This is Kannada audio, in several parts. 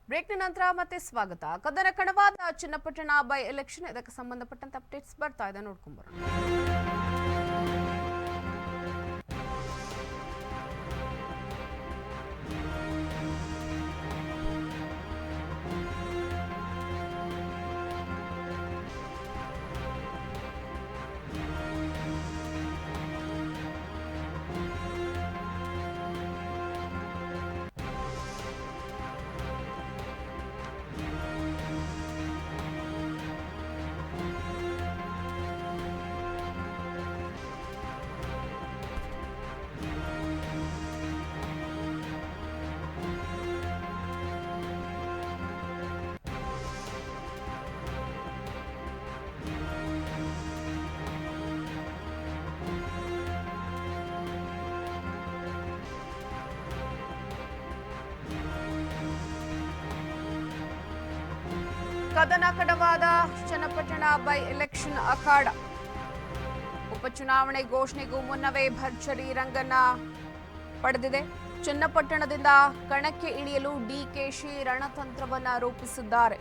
ಬ್ರೇಕ್ನ ನಂತರ ಮತ್ತೆ ಸ್ವಾಗತ. ಕದನ ಕಣವಾದ ಚನ್ನಪಟ್ಟಣ ಬೈ ಎಲೆಕ್ಷನ್ ಇದಕ್ಕೆ ಸಂಬಂಧಪಟ್ಟಂತ ಅಪ್ಡೇಟ್ಸ್ ಬರ್ತಾ ಇದೆ, ನೋಡ್ಕೊಂಡು ಬರೋಣ. ಕದನ ಕಡವಾದ ಚನ್ನಪಟ್ಟಣ ಬೈ ಎಲೆಕ್ಷನ್ ಅಖಾಡ. ಉಪಚುನಾವಣೆ ಘೋಷಣೆಗೂ ಮುನ್ನವೇ ಭರ್ಜರಿ ರಂಗನ್ನ ಪಡೆದಿದೆ. ಚನ್ನಪಟ್ಟಣದಿಂದ ಕಣಕ್ಕೆ ಇಳಿಯಲು ಡಿಕೆಶಿ ರಣತಂತ್ರವನ್ನ ರೂಪಿಸಿದ್ದಾರೆ.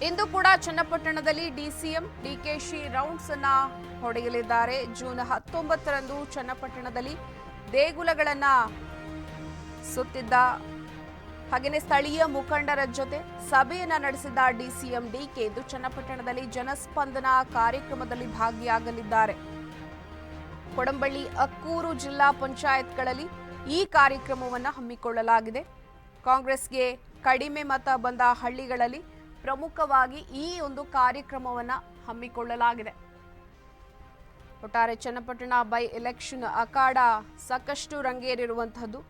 ಇಂದು ಕೂಡ ಚನ್ನಪಟ್ಟಣದಲ್ಲಿ ಡಿಸಿಎಂ ಡಿಕೆಶಿ ರೌಂಡ್ಸ್ ಅನ್ನ ಹೊಡೆಯಲಿದ್ದಾರೆ. ಜೂನ್ 19ರಂದು ಚನ್ನಪಟ್ಟಣದಲ್ಲಿ ದೇಗುಲಗಳನ್ನ ಸುತ್ತಿದ್ದ ಹಾಗೆಯೇ ಸ್ಥಳೀಯ ಮುಖಂಡರ ಜೊತೆ ಸಭೆಯನ್ನ ನಡೆಸಿದ ಡಿಸಿಎಂ ಡಿಕೆ ಇಂದು ಚನ್ನಪಟ್ಟಣದಲ್ಲಿ ಜನಸ್ಪಂದನ ಕಾರ್ಯಕ್ರಮದಲ್ಲಿ ಭಾಗಿಯಾಗಲಿದ್ದಾರೆ. ಕೊಡಂಬಳ್ಳಿ, ಅಕ್ಕೂರು ಜಿಲ್ಲಾ ಪಂಚಾಯತ್ಗಳಲ್ಲಿ ಈ ಕಾರ್ಯಕ್ರಮವನ್ನು ಹಮ್ಮಿಕೊಳ್ಳಲಾಗಿದೆ. ಕಾಂಗ್ರೆಸ್ಗೆ ಕಡಿಮೆ ಮತ ಬಂದ ಹಳ್ಳಿಗಳಲ್ಲಿ ಪ್ರಮುಖವಾಗಿ ಈ ಒಂದು ಕಾರ್ಯಕ್ರಮವನ್ನು ಹಮ್ಮಿಕೊಳ್ಳಲಾಗಿದೆ. ಒಟ್ಟಾರೆ ಚನ್ನಪಟ್ಟಣ ಬೈ ಎಲೆಕ್ಷನ್ ಅಖಾಡ ಸಾಕಷ್ಟು ರಂಗೇರಿರುವಂತಹದ್ದು,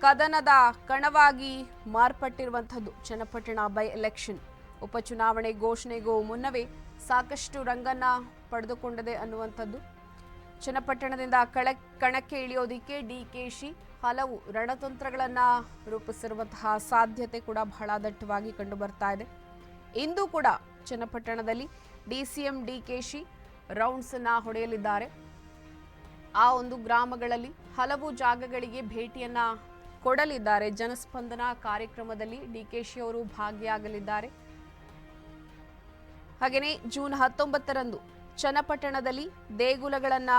ಕದನದ ಕಣವಾಗಿ ಮಾರ್ಪಟ್ಟಿರುವಂಥದ್ದು ಚನ್ನಪಟ್ಟಣ ಬೈ ಎಲೆಕ್ಷನ್. ಉಪಚುನಾವಣೆ ಘೋಷಣೆಗೂ ಮುನ್ನವೇ ಸಾಕಷ್ಟು ರಂಗನ್ನ ಪಡೆದುಕೊಂಡಿದೆ ಅನ್ನುವಂಥದ್ದು. ಚನ್ನಪಟ್ಟಣದಿಂದ ಕಣಕ್ಕೆ ಇಳಿಯೋದಿಕ್ಕೆ ಡಿಕೆಶಿ ಹಲವು ರಣತಂತ್ರಗಳನ್ನ ರೂಪಿಸಿರುವಂತಹ ಸಾಧ್ಯತೆ ಕೂಡ ಬಹಳ ದಟ್ಟವಾಗಿ ಕಂಡು ಬರ್ತಾ ಇದೆ. ಇಂದು ಕೂಡ ಚನ್ನಪಟ್ಟಣದಲ್ಲಿ ಡಿಸಿಎಂ ಡಿಕೆಶಿ ರೌಂಡ್ಸ್ ಅನ್ನ ಹೊಡೆಯಲಿದ್ದಾರೆ. ಆ ಒಂದು ಗ್ರಾಮಗಳಲ್ಲಿ ಹಲವು ಜಾಗಗಳಿಗೆ ಭೇಟಿಯನ್ನ ಕೊಡಲಿದ್ದಾರೆ. ಜನಸ್ಪಂದನ ಕಾರ್ಯಕ್ರಮದಲ್ಲಿ ಡಿಕೆಶಿ ಅವರು ಭಾಗಿಯಾಗಲಿದ್ದಾರೆ. ಹಾಗೆಯೇ ಜೂನ್ 19ರಂದು ಚನ್ನಪಟ್ಟಣದಲ್ಲಿ ದೇಗುಲಗಳನ್ನ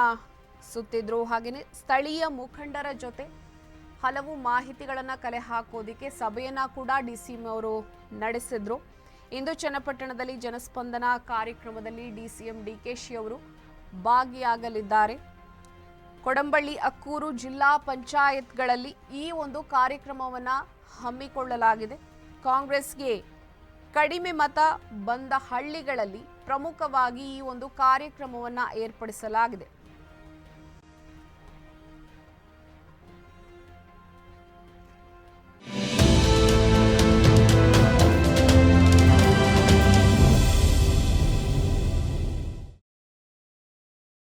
ಸುತ್ತಿದ್ರು. ಹಾಗೆಯೇ ಸ್ಥಳೀಯ ಮುಖಂಡರ ಜೊತೆ ಹಲವು ಮಾಹಿತಿಗಳನ್ನ ಕಲೆ ಹಾಕೋದಿಕ್ಕೆ ಸಭೆಯನ್ನ ಕೂಡ ಡಿಸಿಎಂ ಅವರು ನಡೆಸಿದ್ರು. ಇಂದು ಚನ್ನಪಟ್ಟಣದಲ್ಲಿ ಜನಸ್ಪಂದನ ಕಾರ್ಯಕ್ರಮದಲ್ಲಿ ಡಿಸಿಎಂ ಡಿಕೆಶಿ ಅವರು ಭಾಗಿಯಾಗಲಿದ್ದಾರೆ. ಕೊಡಂಬಳ್ಳಿ, ಅಕ್ಕೂರು ಜಿಲ್ಲಾ ಪಂಚಾಯತ್ಗಳಲ್ಲಿ ಈ ಒಂದು ಕಾರ್ಯಕ್ರಮವನ್ನು ಹಮ್ಮಿಕೊಳ್ಳಲಾಗಿದೆ. ಕಾಂಗ್ರೆಸ್ಗೆ ಕಡಿಮೆ ಮತ ಬಂದ ಹಳ್ಳಿಗಳಲ್ಲಿ ಪ್ರಮುಖವಾಗಿ ಈ ಒಂದು ಕಾರ್ಯಕ್ರಮವನ್ನು ಏರ್ಪಡಿಸಲಾಗಿದೆ.